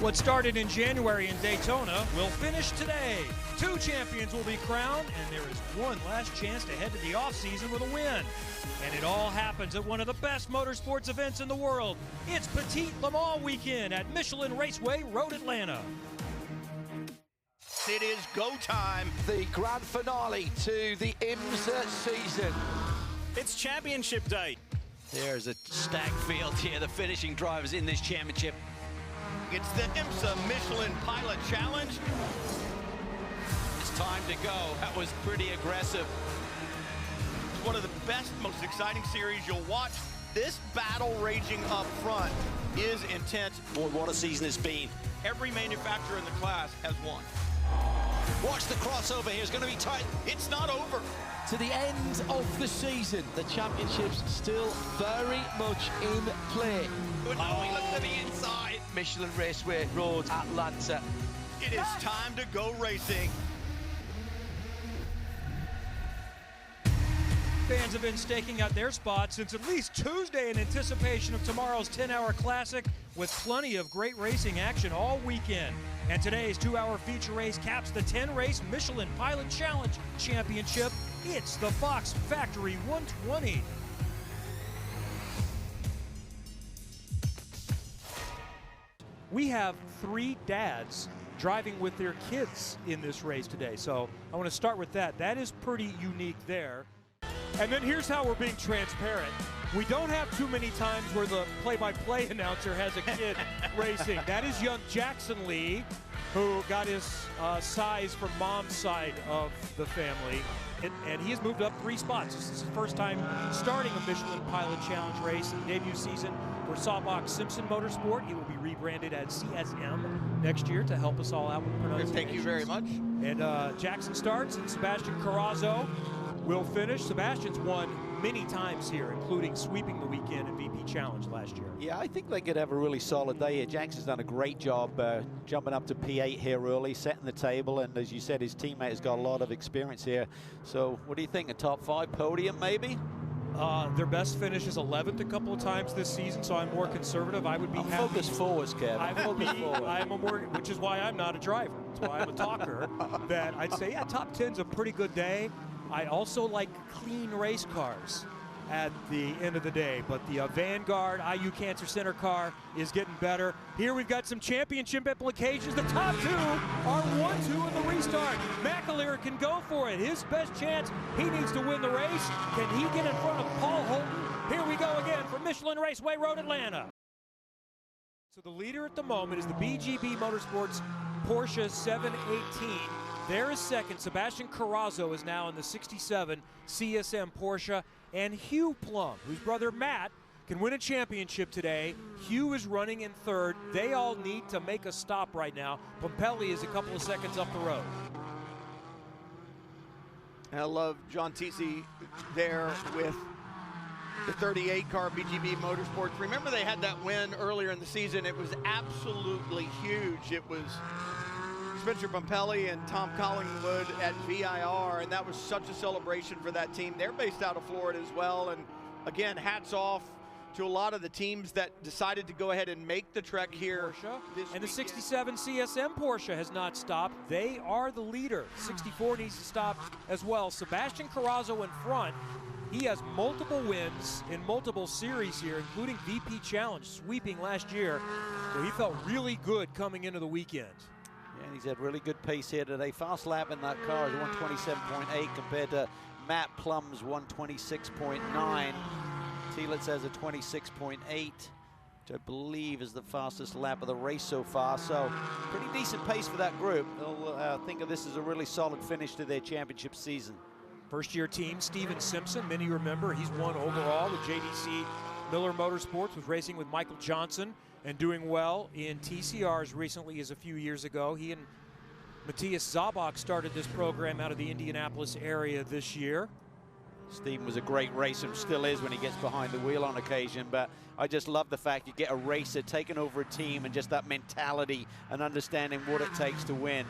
What started in January in Daytona will finish today. 2 champions will be crowned, and there is one last chance to head to the offseason with a win. And it all happens at one of the best motorsports events in the world. It's Petit Le Mans weekend at Michelin Raceway Road, Atlanta. It is go time. The grand finale to the IMSA season. It's championship day. There's a stacked field here, the finishing drivers in this championship. It's the IMSA Michelin Pilot Challenge. It's time to go. That was pretty aggressive. It's one of the best, most exciting series you'll watch. This battle raging up front is intense. Boy, what a season it's been. Every manufacturer in the class has won. Watch the crossover here, it's going to be tight. It's not over. To the end of the season, the championship's still very much in play. Oh, he looked to the inside. Michelin Raceway Road, Atlanta. It is time to go racing. Fans have been staking out their spots since at least Tuesday in anticipation of tomorrow's 10-hour classic, with plenty of great racing action all weekend. And today's 2-hour feature race caps the 10-race Michelin Pilot Challenge Championship. It's the Fox Factory 120. We have 3 dads driving with their kids in this race today, so I want to start with that. That is pretty unique there. And then here's how we're being transparent. We don't have too many times where the play-by-play announcer has a kid racing. That is young Jackson Lee, who got his size from mom's side of the family. And he has moved up 3 spots. This is his first time starting a Michelin Pilot Challenge race in the debut season for Sawbach Simpson Motorsport. He will be rebranded as CSM next year to help us all out with pronunciation. Thank you very much. And Jackson starts, and Sebastian Carazo will finish. Sebastian's won many times here, including sweeping the weekend in VP Challenge last year. Yeah, I think they could have a really solid day here. Jackson's done a great job jumping up to P8 here early, setting the table, and as you said, his teammate has got a lot of experience here. So what do you think, a top 5 podium maybe? Their best finish is 11th a couple of times this season, so I'm more conservative. I would be happy. Focus forwards, Kevin. I will be, I'm a more, which is why I'm not a driver. That's why I'm a talker. That I'd say, yeah, top 10's a pretty good day. I also like clean race cars at the end of the day, but the Vanguard IU Cancer Center car is getting better. Here we've got some championship implications. The top 2 are 1-2 in the restart. McAleer can go for it. His best chance, he needs to win the race. Can he get in front of Paul Holton? Here we go again for Michelin Raceway Road, Atlanta. So the leader at the moment is the BGB Motorsports Porsche 718. There is second. Sebastian Carazo is now in the 67 CSM Porsche. And Hugh Plum, whose brother Matt can win a championship today. Hugh is running in 3rd. They all need to make a stop right now. Pompelli is a couple of seconds up the road. And I love John Tisi there with the 38 car BGB Motorsports. Remember they had that win earlier in the season. It was absolutely huge. It was Spencer Pompelli and Tom Collingwood at VIR, and that was such a celebration for that team. They're based out of Florida as well, and again, hats off to a lot of the teams that decided to go ahead and make the trek here. Porsche. And the 67 CSM Porsche has not stopped. They are the leader. 64 needs to stop as well. Sebastian Carazo in front. He has multiple wins in multiple series here, including VP Challenge, sweeping last year. So he felt really good coming into the weekend. Yeah, he's had really good pace here today. Fast lap in that car is 127.8 compared to Matt Plum's 126.9. Telitz has a 26.8, which I believe is the fastest lap of the race so far. So pretty decent pace for that group. They'll think of this as a really solid finish to their championship season. First-year team, Steven Simpson, many remember. He's won overall with JDC Miller Motorsports, was racing with Michael Johnson and doing well in TCR as recently as a few years ago. He and Matthias Zabach started this program out of the Indianapolis area this year. Steven was a great racer, still is when he gets behind the wheel on occasion, but I just love the fact you get a racer taking over a team and just that mentality and understanding what it takes to win.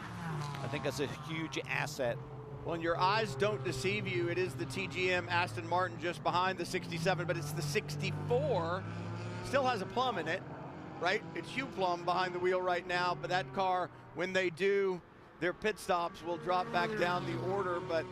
I think that's a huge asset. Well, and your eyes don't deceive you. It is the TGM Aston Martin just behind the 67, but it's the 64. Still has a Plum in it. right? It's Hugh Plum behind the wheel right now, but that car, when they do their pit stops, will drop back down the order, but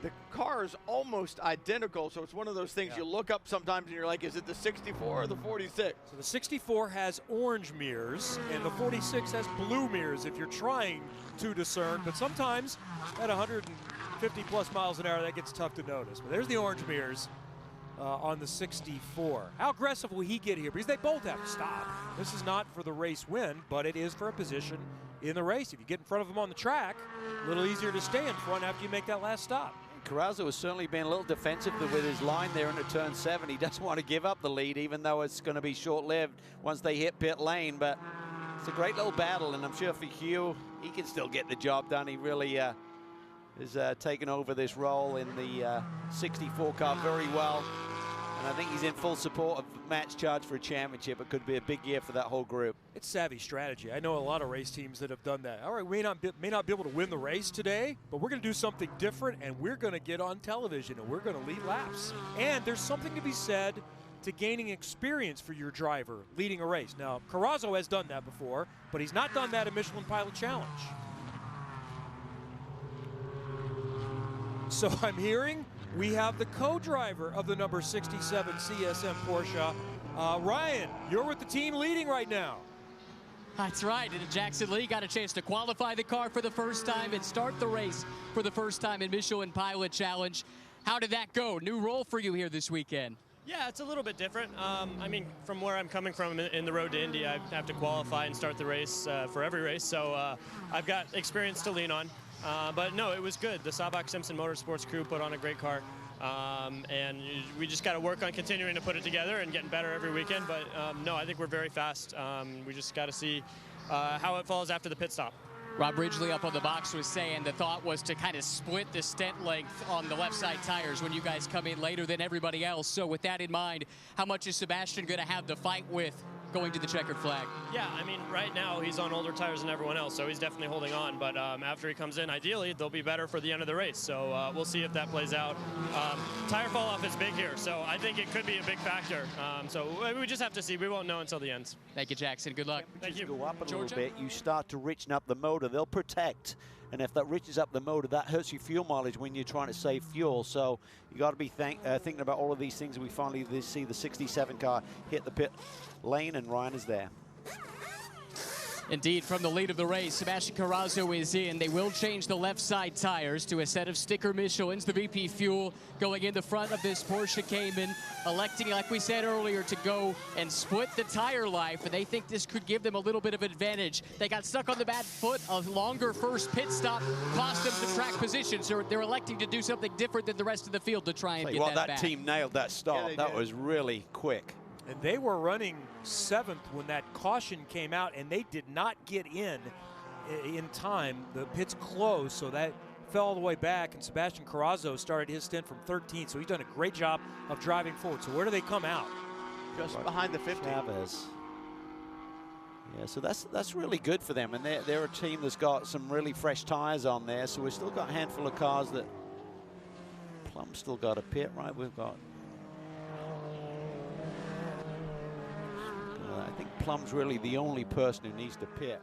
the car is almost identical, so it's one of those things you look up sometimes and you're like, is it the 64 or the 46? So the 64 has orange mirrors, and the 46 has blue mirrors if you're trying to discern, but sometimes at 150 plus miles an hour, that gets tough to notice. But there's the orange mirrors on the 64. How aggressive will he get here? Because they both have to stop. This is not for the race win, but it is for a position in the race. If you get in front of him on the track, a little easier to stay in front after you make that last stop. Carazo has certainly been a little defensive with his line there into turn 7. He doesn't want to give up the lead, even though it's going to be short-lived once they hit pit lane. But it's a great little battle, and I'm sure for Hugh, he can still get the job done. He really has taken over this role in the 64 car very well. And I think he's in full support of match charge for a championship. It could be a big year for that whole group. It's savvy strategy. I know a lot of race teams that have done that. All right, we may not be able to win the race today, but we're going to do something different, and we're going to get on television, and we're going to lead laps. And there's something to be said to gaining experience for your driver leading a race. Now, Carazo has done that before, but he's not done that at Michelin Pilot Challenge. So I'm hearing we have the co-driver of the number 67 CSM Porsche. Ryan, you're with the team leading right now. That's right, and Jackson Lee got a chance to qualify the car for the first time and start the race for the first time in Michelin Pilot Challenge. How did that go? New role for you here this weekend. Yeah, it's a little bit different. I mean, from where I'm coming from in the road to Indy, I have to qualify and start the race for every race, so I've got experience to lean on. But no, it was good. The Sabach-Simpson Motorsports crew put on a great car, and we just got to work on continuing to put it together and getting better every weekend. But no, I think we're very fast. We just got to see how it falls after the pit stop. Rob Ridgely up on the box was saying the thought was to kind of split the stent length on the left side tires when you guys come in later than everybody else. So with that in mind, how much is Sebastian going to have to fight with going to the checkered flag? Yeah, I mean, right now he's on older tires than everyone else, so he's definitely holding on. But after he comes in, ideally, they'll be better for the end of the race. So we'll see if that plays out. Tire fall off is big here, so I think it could be a big factor. So we just have to see. We won't know until the end. Thank you, Jackson. Good luck. Thank you. Go up a Georgia? little bit, you start to richen up the motor. They'll protect, and if that riches up the motor, that hurts your fuel mileage when you're trying to save fuel. So you got to be thinking about all of these things. We finally see the 67 car hit the pit lane, and Ryan is there. Indeed, from the lead of the race, Sebastian Carazo is in. They will change the left side tires to a set of sticker Michelins. The VP Fuel going in the front of this Porsche Cayman, electing, like we said earlier, to go and split the tire life, and they think this could give them a little bit of advantage. They got stuck on the bad foot. A longer first pit stop cost them some track positions. So they're electing to do something different than the rest of the field to try and get that back. That team nailed that stop. That was really quick. And they were running 7th when that caution came out, and they did not get in time. The pits closed, so that fell all the way back, and Sebastian Carazo started his stint from 13th, so he's done a great job of driving forward. So where do they come out? Just behind the 50. Chavez. Yeah, so that's really good for them, and they're a team that's got some really fresh tires on there, so we've still got a handful of cars that Plum's still got a pit, right? We've got I think Plum's really the only person who needs to pit.